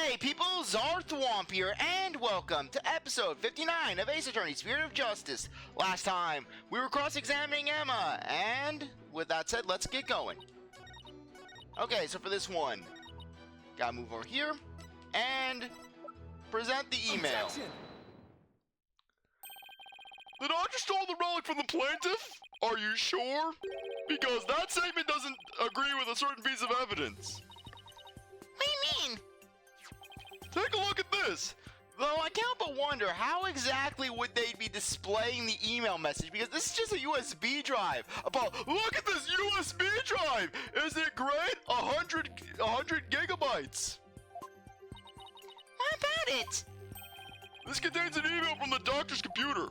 G'day people, CzarThwomp here, and welcome to episode 59 of Ace Attorney Spirit of Justice. Last time, we were cross-examining Emma, and with that said, let's get going. Okay, so for this one, gotta move over here, and present the email. Objection. The doctor stole the relic from the plaintiff? Are you sure? Because that statement doesn't agree with a certain piece of evidence. What do you mean? Take a look at this. Though I can't but wonder how exactly would they be displaying the email message, because this is just a USB drive. Look at this USB drive! Is it great? 100 gigabytes. What about it? This contains an email from the doctor's computer.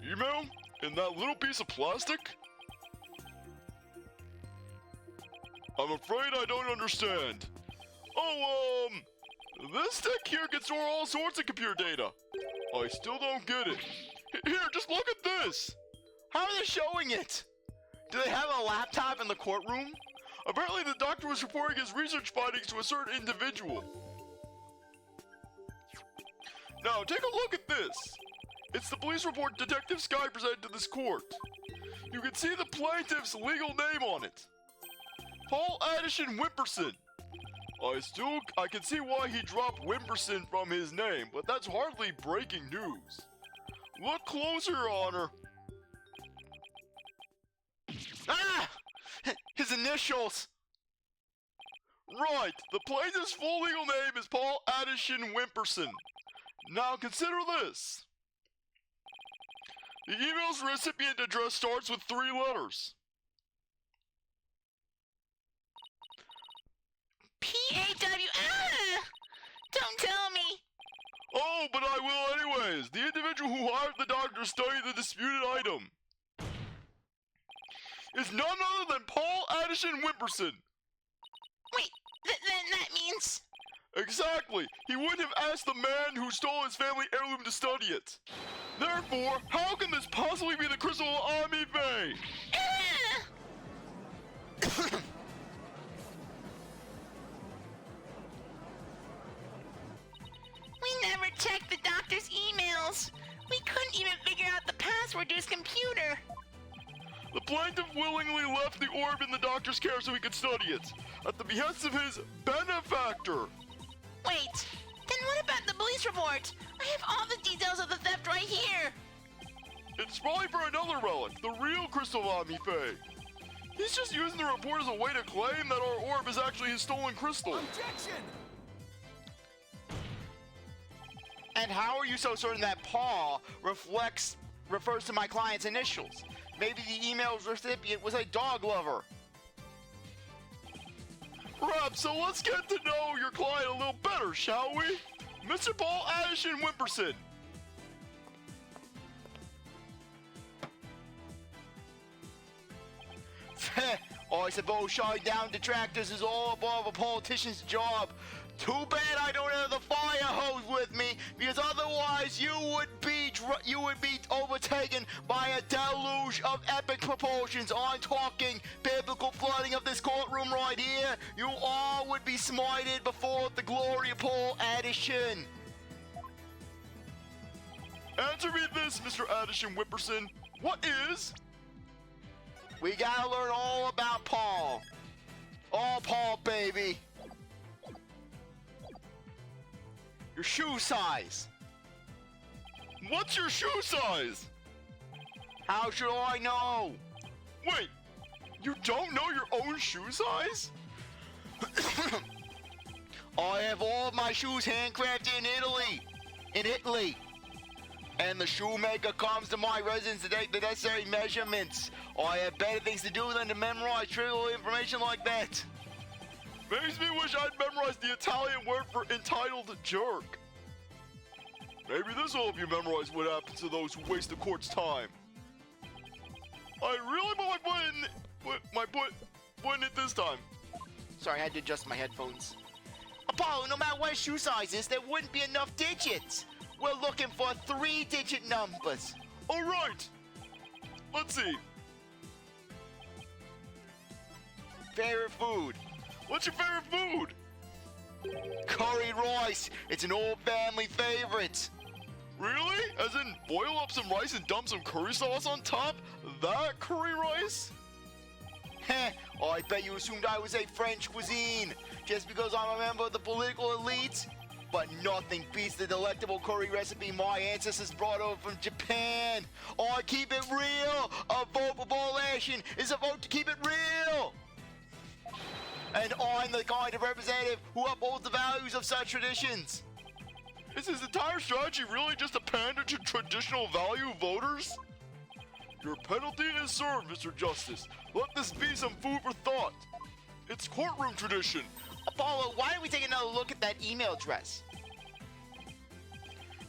Email? In that little piece of plastic? I'm afraid I don't understand. This stick here can store all sorts of computer data. I still don't get it. Here, just look at this. How are they showing it? Do they have a laptop in the courtroom? Apparently the doctor was reporting his research findings to a certain individual. Now, take a look at this. It's the police report Detective Sky presented to this court. You can see the plaintiff's legal name on it. Paul Atishon Wimperson. I can see why he dropped Wimperson from his name, but that's hardly breaking news. Look closer, Your Honor. Ah! His initials! Right, the plaintiff's full legal name is Paul Atishon Wimperson. Now consider this. The email's recipient address starts with 3 letters. P-A-W... Ah! Don't tell me! Oh, but I will anyways. The individual who hired the doctor to study the disputed item is none other than Paul Atishon Wimperson. Wait, then that means... Exactly. He wouldn't have asked the man who stole his family heirloom to study it. Therefore, how can this possibly be the crystal Ami Faye? We never checked the doctor's emails. We couldn't even figure out the password to his computer. The plaintiff willingly left the orb in the doctor's care so he could study it, at the behest of his benefactor. Wait, then what about the police report? I have all the details of the theft right here. It's probably for another relic, the real crystal Ami Faye. He's just using the report as a way to claim that our orb is actually his stolen crystal. Objection! And how are you so certain that Paul refers to my client's initials? Maybe the email's recipient was a dog lover. Perhaps, so let's get to know your client a little better, shall we? Mr. Paul Atishon Wimperson. I suppose shutting down detractors is all above a politician's job. Too bad I don't have the fire hose with me, because otherwise you would be overtaken by a deluge of epic proportions. I'm talking biblical flooding of this courtroom right here. You all would be smited before the glory of Paul Atishon. Answer me this, Mr. Atishon Wimperson. What is? We gotta learn all about Paul. All Paul, baby. Your shoe size. What's your shoe size? How should I know? Wait, you don't know your own shoe size? I have all of my shoes handcrafted in Italy. And the shoemaker comes to my residence to take the necessary measurements. I have better things to do than to memorize trivial information like that. Makes me wish I'd memorized the Italian word for entitled jerk. Maybe this will help you memorize what happens to those who waste the court's time. I really put my foot in it this time. Sorry, I had to adjust my headphones. Apollo, no matter what his shoe size is, there wouldn't be enough digits. We're looking for 3-digit numbers. All right. Let's see. Favorite food. What's your favorite food? curry rice. It's an old family favorite. Really? As in, boil up some rice and dump some curry sauce on top? That curry rice? Heh, I bet you assumed I was a French cuisine, just because I'm a member of the political elite. But nothing beats the delectable curry recipe my ancestors brought over from Japan. I keep it real. A vote for Paul Atishon is a vote to keep it real. And I'm the kind of representative who upholds the values of such traditions. Is his entire strategy really just to pander to traditional value voters? Your penalty is served, Mr. Justice. Let this be some food for thought. It's courtroom tradition. Apollo, why don't we take another look at that email address?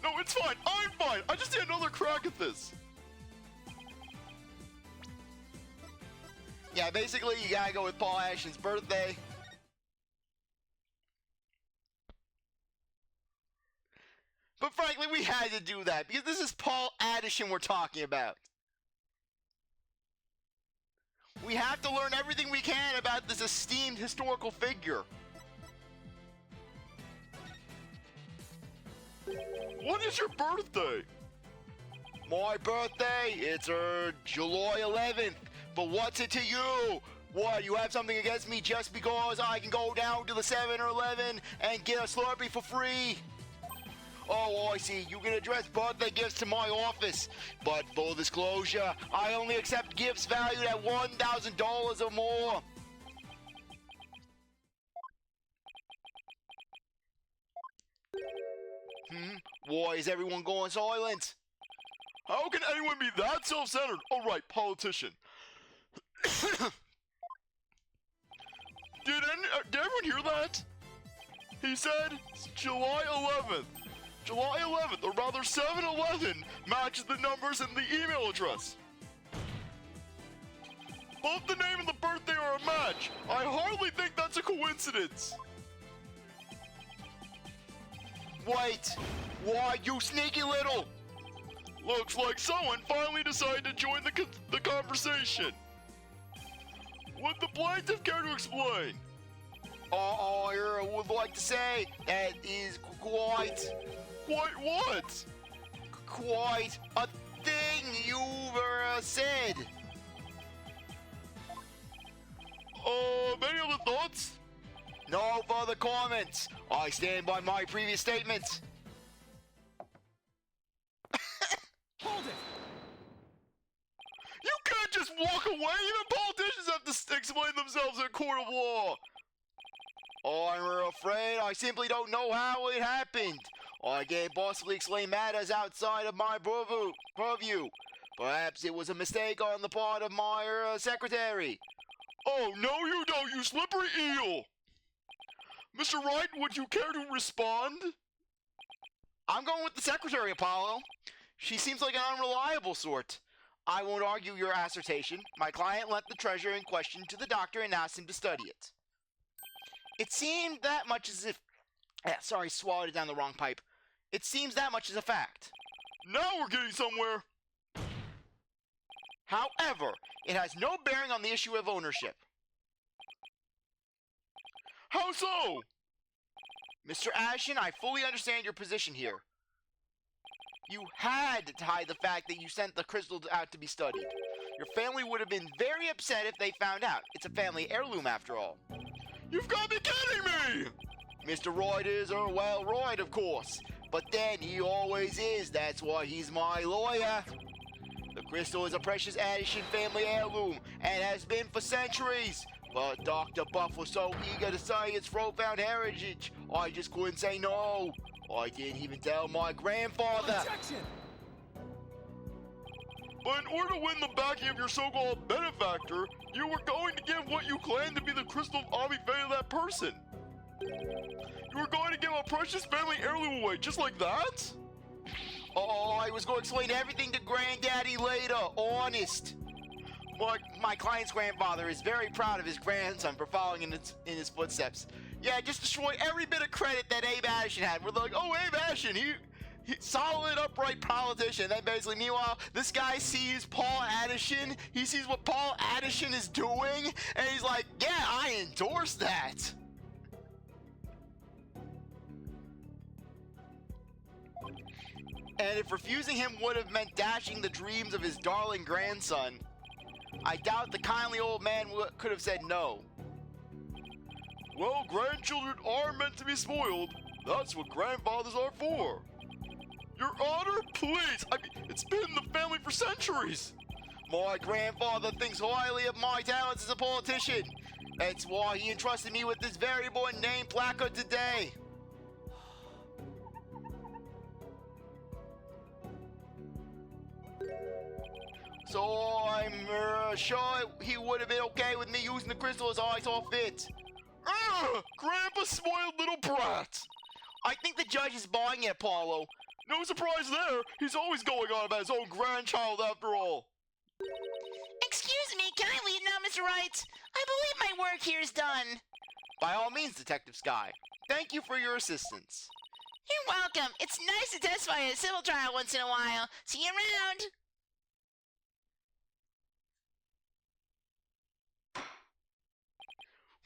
No, it's fine. I'm fine. I just need another crack at this. Yeah, basically you gotta go with Paul Atishon's birthday. But frankly, we had to do that because this is Paul Atishon we're talking about. We have to learn everything we can about this esteemed historical figure. What is your birthday? My birthday? It's July 11th. But what's it to you? What, you have something against me just because I can go down to the 7-Eleven and get a Slurpee for free? Oh, I see. You can address birthday gifts to my office. But full disclosure, I only accept gifts valued at $1,000 or more. Why is everyone going silent? How can anyone be that self-centered? All right, politician. Did everyone hear that? He said July 11th. July 11th, or rather 7-11, matches the numbers in the email address. Both the name and the birthday are a match. I hardly think that's a coincidence. Wait, why, you sneaky little... Looks like someone finally decided to join the conversation. Would the plaintiff care to explain? I would like to say that is quite... Quite what? Quite a thing you've said. Any other thoughts? No further comments. I stand by my previous statements. Hold it! You can't just walk away. Even politicians have to explain themselves in a court of law. I'm afraid I simply don't know how it happened. I can't possibly explain matters outside of my purview. Perhaps it was a mistake on the part of my secretary. Oh, no you don't, you slippery eel! Mr. Wright, would you care to respond? I'm going with the secretary, Apollo. She seems like an unreliable sort. I won't argue your assertion. My client lent the treasure in question to the doctor and asked him to study it. It seemed that much as if... sorry, swallowed it down the wrong pipe. It seems that much as a fact. Now we're getting somewhere. However, it has no bearing on the issue of ownership. How so? Mr. Atishon, I fully understand your position here. You had to hide the fact that you sent the crystal out to be studied. Your family would have been very upset if they found out. It's a family heirloom after all. You've got to be kidding me! Mr. Royd is, well, Royd, of course. But then he always is. That's why he's my lawyer. The crystal is a precious Atishon family heirloom and has been for centuries. But Dr. Buff was so eager to study its profound heritage, I just couldn't say no. I didn't even tell my grandfather. Objection! But in order to win the backing of your so-called benefactor, you were going to give what you claimed to be the crystal of Ami Faye to that person. You were going to give a precious family heirloom away just like that? Oh, I was going to explain everything to Granddaddy later, honest. My client's grandfather is very proud of his grandson for following in his footsteps. Yeah, just destroy every bit of credit that Abe Atishon had. We're like, oh, Abe Atishon, he solid, upright politician. Then basically, meanwhile, this guy sees Paul Atishon. He sees what Paul Atishon is doing, and he's like, yeah, I endorse that. And if refusing him would have meant dashing the dreams of his darling grandson, I doubt the kindly old man could have said no. Well, grandchildren are meant to be spoiled. That's what grandfathers are for. Your Honor, please. I mean, it's been in the family for centuries. My grandfather thinks highly of my talents as a politician. That's why he entrusted me with this very important name placard today. So I'm sure he would have been okay with me using the crystal as I saw fit. Grandpa spoiled little brat. I think the judge is buying it, Apollo. No surprise there. He's always going on about his own grandchild after all. Excuse me, can I leave now, Mr. Wright? I believe my work here is done. By all means, Detective Sky. Thank you for your assistance. You're welcome. It's nice to testify in a civil trial once in a while. See you around.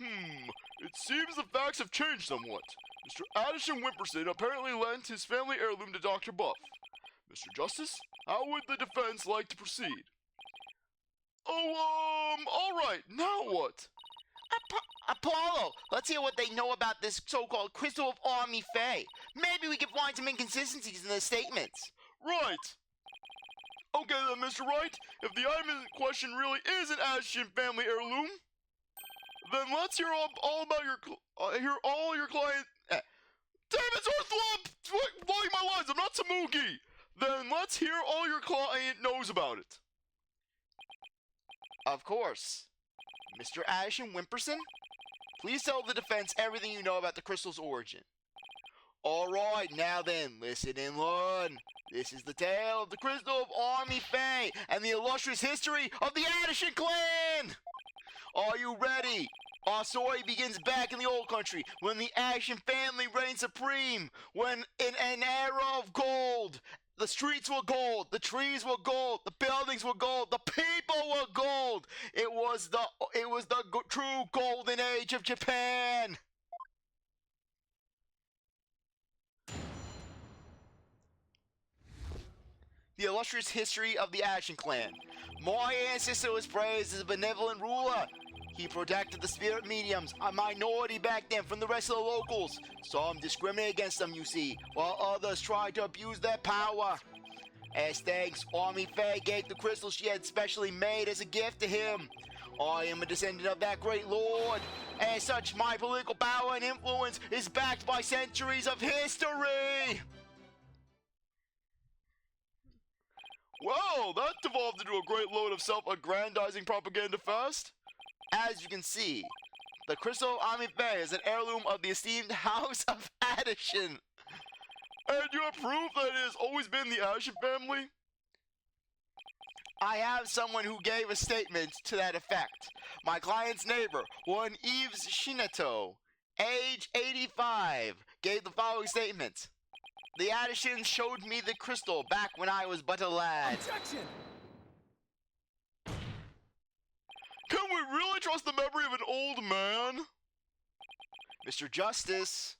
It seems the facts have changed somewhat. Mr. Atishon Wimperson apparently lent his family heirloom to Dr. Buff. Mr. Justice, how would the defense like to proceed? Alright, now what? Apollo, let's hear what they know about this so-called Crystal of Army Fae. Maybe we can find some inconsistencies in the statements. Right. Okay then, Mr. Wright, if the item in question really is an Atishon family heirloom, then let's hear all about your client. Damn it, CzarThwomp! Blowing my lines, I'm not Tamugi! Then let's hear all your client knows about it. Of course. Mr. Atishon Wimperson, please tell the defense everything you know about the crystal's origin. Alright, now then, listen and learn. This is the tale of the Crystal of Army Fae and the illustrious history of the Atishon clan! Are you ready? Our story begins back in the old country, when the Atishon family reigned supreme, when in an era of gold. The streets were gold, the trees were gold, the buildings were gold, the people were gold. It was the true golden age of Japan. The illustrious history of the Atishon clan. My ancestor was praised as a benevolent ruler. He protected the spirit mediums, a minority back then, from the rest of the locals. Some discriminate against them, you see, while others tried to abuse their power. As thanks, Army Fae gave the crystal she had specially made as a gift to him. I am a descendant of that great lord. As such, my political power and influence is backed by centuries of history. Wow, that devolved into a great load of self-aggrandizing propaganda fast. As you can see, the Crystal of Army Fae is an heirloom of the esteemed House of Atishon. And you have proof that it has always been the Atishon family? I have someone who gave a statement to that effect. My client's neighbor, one Yves Shinato, age 85, gave the following statement. The Atishon showed me the crystal back when I was but a lad. Objection! Can we really trust the memory of an old man? Mr. Justice,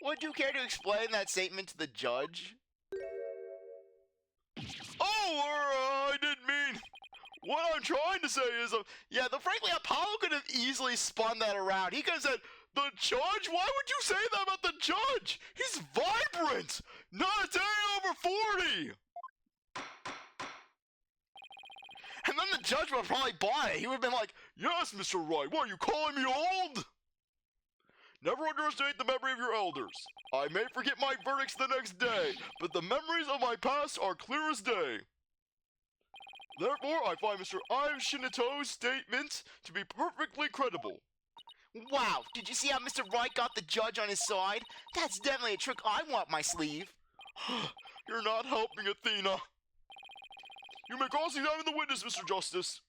would you care to explain that statement to the judge? I didn't mean... What I'm trying to say is, Frankly, Apollo could have easily spun that around. He could have said, the judge? Why would you say that about the judge? He's vibrant! Not a day over 40! And then the judge would have probably bought it. He would have been like, yes, Mr. Wright, what, are you calling me old? Never underestimate the memory of your elders. I may forget my verdicts the next day, but the memories of my past are clear as day. Therefore, I find Mr. Yves Shinato's statement to be perfectly credible. wow, did you see how Mr. Wright got the judge on his side? That's definitely a trick I want up my sleeve. You're not helping, Athena. You may cross-examine the witness, Mr. Justice.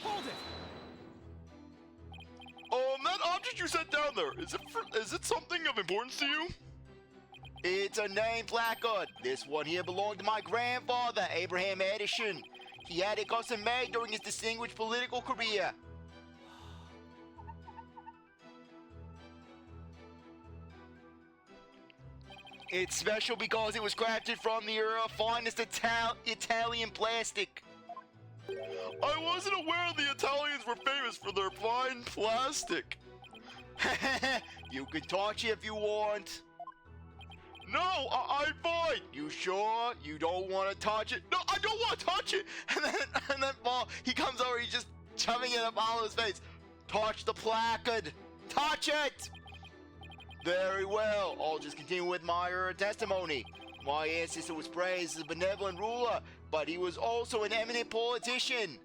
Hold it! That object you set down there, is it something of importance to you? It's a name placard. This one here belonged to my grandfather, Abraham Atishon. He had it custom made during his distinguished political career. It's special because it was crafted from the finest Italian plastic. I wasn't aware the Italians were famous for their fine plastic. You can touch it if you want. No, I'm fine. You sure you don't want to touch it? No, I don't want to touch it. And then Paul, he comes over, he's just shoving it up Apollo's face. Touch the placard. Touch it. Very well. I'll just continue with my testimony. My ancestor was praised as a benevolent ruler, but he was also an eminent politician.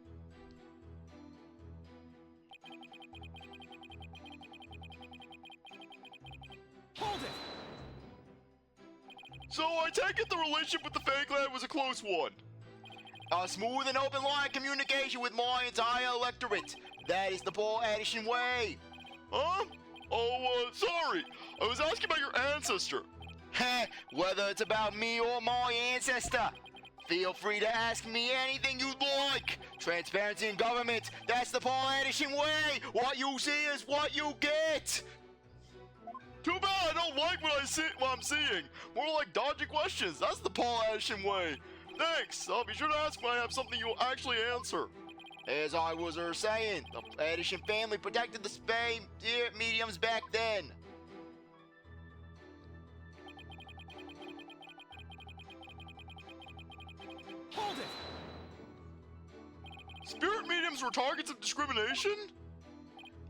Hold it! So I take it the relationship with the fake lad was a close one. A smooth and open line of communication with my entire electorate. That is the Paul Atishon way. Huh? Oh, sorry. I was asking about your ancestor. Heh, whether it's about me or my ancestor. Feel free to ask me anything you'd like. Transparency in government, that's the Paul Atishon way. What you see is what you get. Too bad I don't like what I'm seeing. More like dodgy questions. That's the Paul Atishon way. Thanks. I'll be sure to ask when I have something you'll actually answer. As I was saying, the Atishon family protected the spay mediums back then. Hold it! Spirit mediums were targets of discrimination?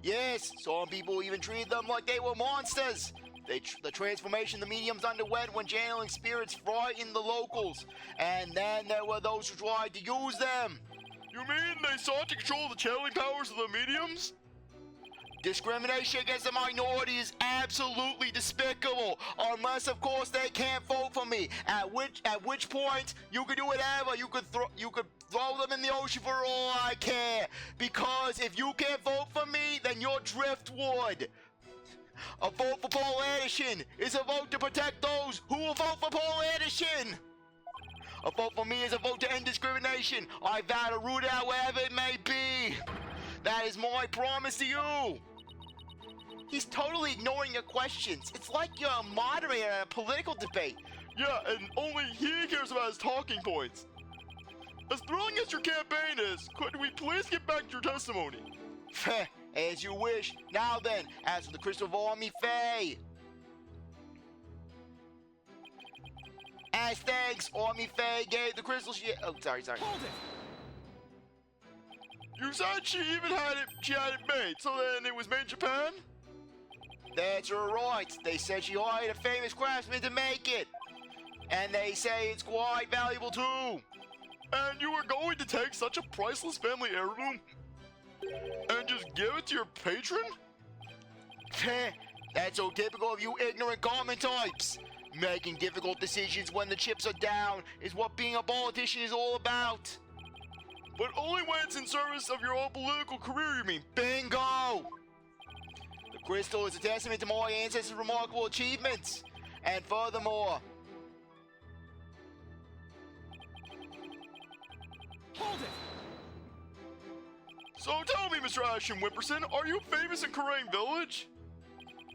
Yes, some people even treated them like they were monsters. The transformation the mediums underwent when channeling spirits frightened the locals. And then there were those who tried to use them. You mean they sought to control the channeling powers of the mediums? Discrimination against the minority is absolutely despicable, unless of course they can't vote for me. At which point you could do whatever. You could throw them in the ocean for all I care. Because if you can't vote for me, then you're driftwood. A vote for Paul Atishon is a vote to protect those who will vote for Paul Atishon. A vote for me is a vote to end discrimination. I vow to root it out wherever it may be. That is my promise to you. He's totally ignoring your questions. It's like you're a moderator at a political debate. Yeah, and only he cares about his talking points. As thrilling as your campaign is, could we please get back to your testimony? As you wish. Now then, as for the crystal of Army Faye. As thanks, Army Faye gave the crystal oh, sorry. Hold it! You said she had it made, so then it was made in Japan? That's right. They said she hired a famous craftsman to make it. And they say it's quite valuable too. And you were going to take such a priceless family heirloom and just give it to your patron? That's so typical of you ignorant common types. Making difficult decisions when the chips are down is what being a politician is all about. But only when it's in service of your own political career, you mean? Bingo! The crystal is a testament to my ancestors' remarkable achievements. And furthermore... Hold it! So tell me, Mr. Atishon Wimperson, are you famous in Kurain Village?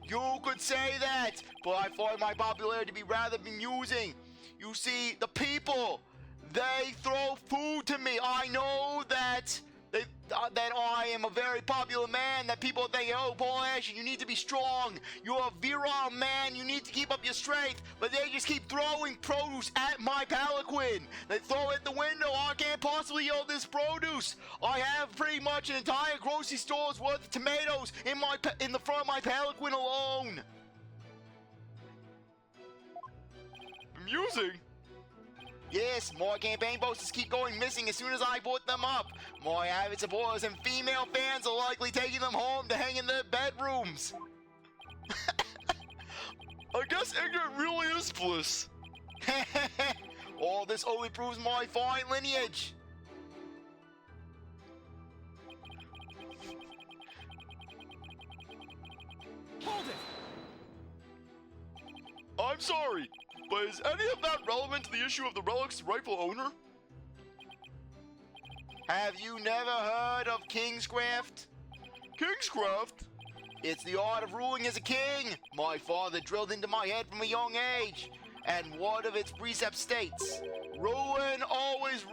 You could say that, but I find my popularity to be rather bemusing. You see, the people, they throw food to me. I know that I am a very popular man, that people think, oh, Paul Atishon, you need to be strong. You're a virile man, you need to keep up your strength. But they just keep throwing produce at my palanquin. They throw it at the window. I can't possibly eat this produce. I have pretty much an entire grocery store's worth of tomatoes in the front of my palanquin alone. Amusing? Yes, my campaign posters keep going missing as soon as I put them up. My avid supporters and female fans are likely taking them home to hang in their bedrooms. I guess ignorant really is bliss. All this only proves my fine lineage. Hold it! I'm sorry. But is any of that relevant to the issue of the relic's rightful owner? Have you never heard of Kingscraft? Kingscraft? It's the art of ruling as a king. My father drilled into my head from a young age. And one of its precepts states, ruin awaits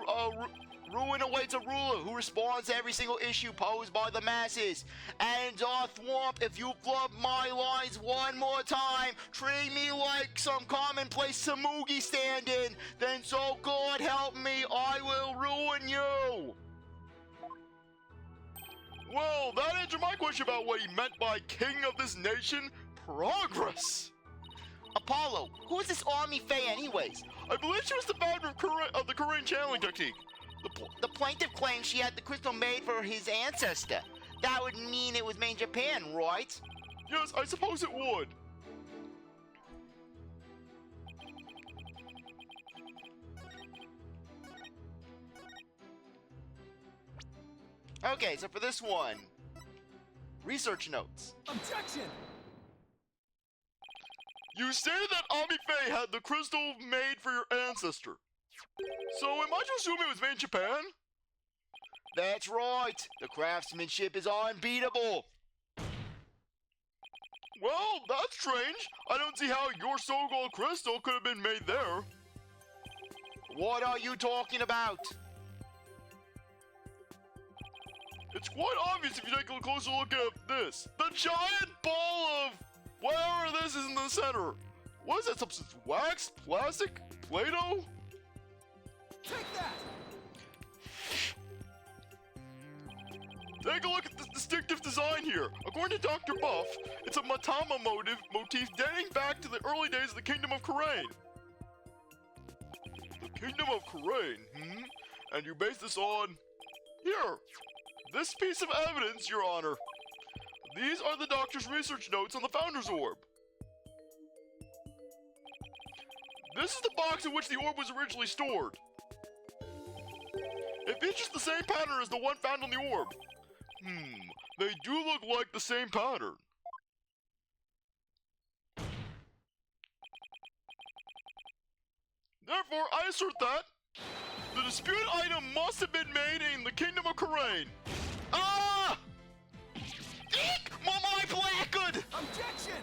a ruler who responds to every single issue posed by the masses. And CzarThwomp, if you flub my lines one more time, treat me like some commonplace Samugi stand-in, then so God help me, I will ruin you. Well, that answered my question about what he meant by king of this nation. Progress! Apollo, who is this army fae anyways? I believe she was the founder of the Kurain channeling technique. The plaintiff claims she had the crystal made for his ancestor. That would mean it was made in Japan, right? Yes, I suppose it would. Okay, so for this one, research notes. Objection! You stated that Amife had the crystal made for your ancestor. So am I to assume it was made in Japan? That's right. The craftsmanship is unbeatable. Well, that's strange. I don't see how your so-called crystal could have been made there. What are you talking about? It's quite obvious if you take a closer look at this. The giant ball of whatever this is in the center. What is that substance? Wax? Plastic? Play-Doh? Take that! Take a look at this distinctive design here. According to Dr. Buff, it's a Matama motif dating back to the early days of the Kingdom of Kurain. The Kingdom of Kurain, And you base this on... Here! This piece of evidence, Your Honor. These are the doctor's research notes on the Founder's Orb. This is the box in which the orb was originally stored. It features the same pattern as the one found on the orb. They do look like the same pattern. Therefore, I assert that the disputed item must have been made in the Kingdom of Kurain. Ah! Eek! My blackwood! Objection!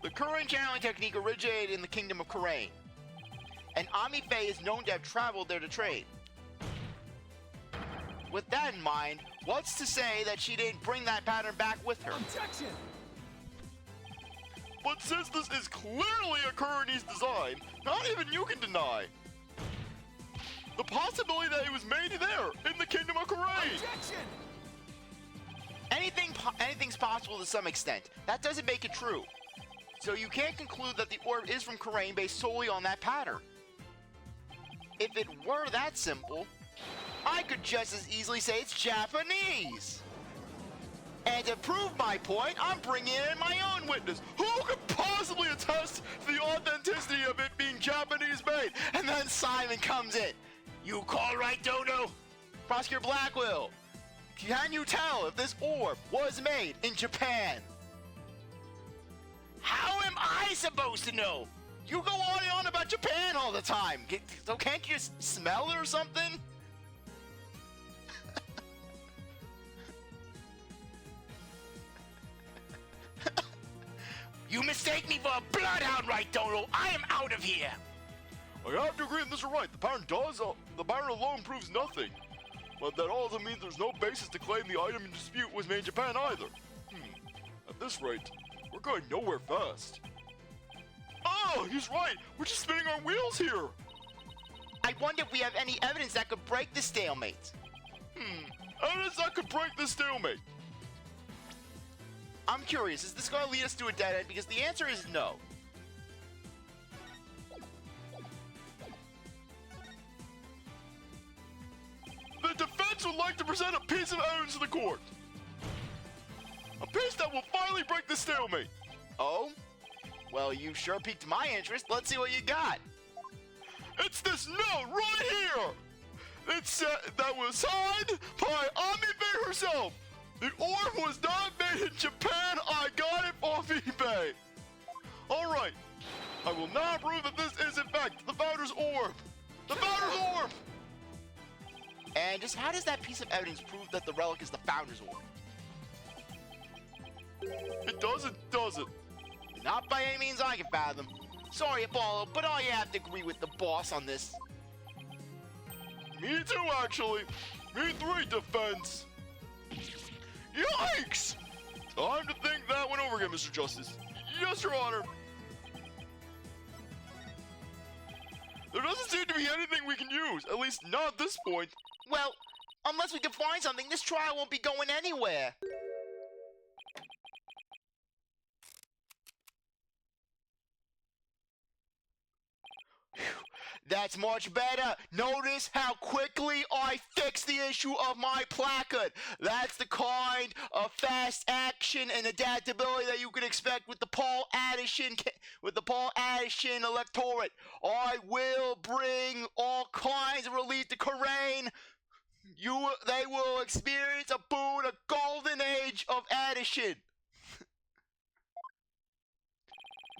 The Kurain channeling technique originated in the Kingdom of Kurain, and Amife is known to have traveled there to trade. With that in mind, what's to say that she didn't bring that pattern back with her? Objection! But since this is clearly a Kurainese design, not even you can deny the possibility that it was made there, in the Kingdom of Kurain! Objection! Anything's possible to some extent. That doesn't make it true. So you can't conclude that the orb is from Kurain based solely on that pattern. If it were that simple, I could just as easily say it's Japanese. And to prove my point, I'm bringing in my own witness. Who could possibly attest to the authenticity of it being Japanese made? And then Simon comes in. You call right, Dodo? Prosecutor Blackwell, can you tell if this orb was made in Japan? How am I supposed to know? You go on and on about Japan all the time. So can't you just smell it or something? You mistake me for a bloodhound, right, Dodo? I am out of here. I have to agree that this is right. The pattern alone proves nothing. But that also means there's no basis to claim the item in dispute was made in Japan either. At this rate, we're going nowhere fast. Oh, he's right. We're just spinning our wheels here. I wonder if we have any evidence that could break the stalemate. Evidence that could break this stalemate. I'm curious, is this going to lead us to a dead end? Because the answer is no. The defense would like to present a piece of evidence to the court. A piece that will finally break the stalemate. Oh? Well, you sure piqued my interest. Let's see what you got. It's this note right here. It said that was signed by Amibe herself. The orb was not made in Japan. I got it off eBay. Alright. I will now prove that this is, in fact, the Founder's Orb. The Founder's Orb! And just how does that piece of evidence prove that the relic is the Founder's Orb? It doesn't, does it? Not by any means I can fathom. Sorry, Apollo, but I have to agree with the boss on this. Me too, actually. Me three, defense. Yikes! Time to think that one over again, Mr. Justice. Yes, Your Honor. There doesn't seem to be anything we can use, at least not at this point. Well, unless we can find something, this trial won't be going anywhere. That's much better. Notice how quickly I fixed the issue of my placard. That's the kind of fast action and adaptability that you can expect with the Paul Atishon electorate. I will bring all kinds of relief to Kurain. They will experience a golden age of Atishon.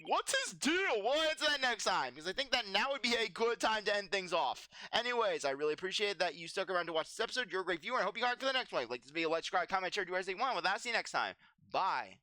What's his deal? We'll answer that next time, because I think that now would be a good time to end things off. Anyways, I really appreciate that you stuck around to watch this episode. You're a great viewer, and I hope you got for the next one. Like this video, like, subscribe, comment, share, do as you want. Well, I'll see you next time. Bye.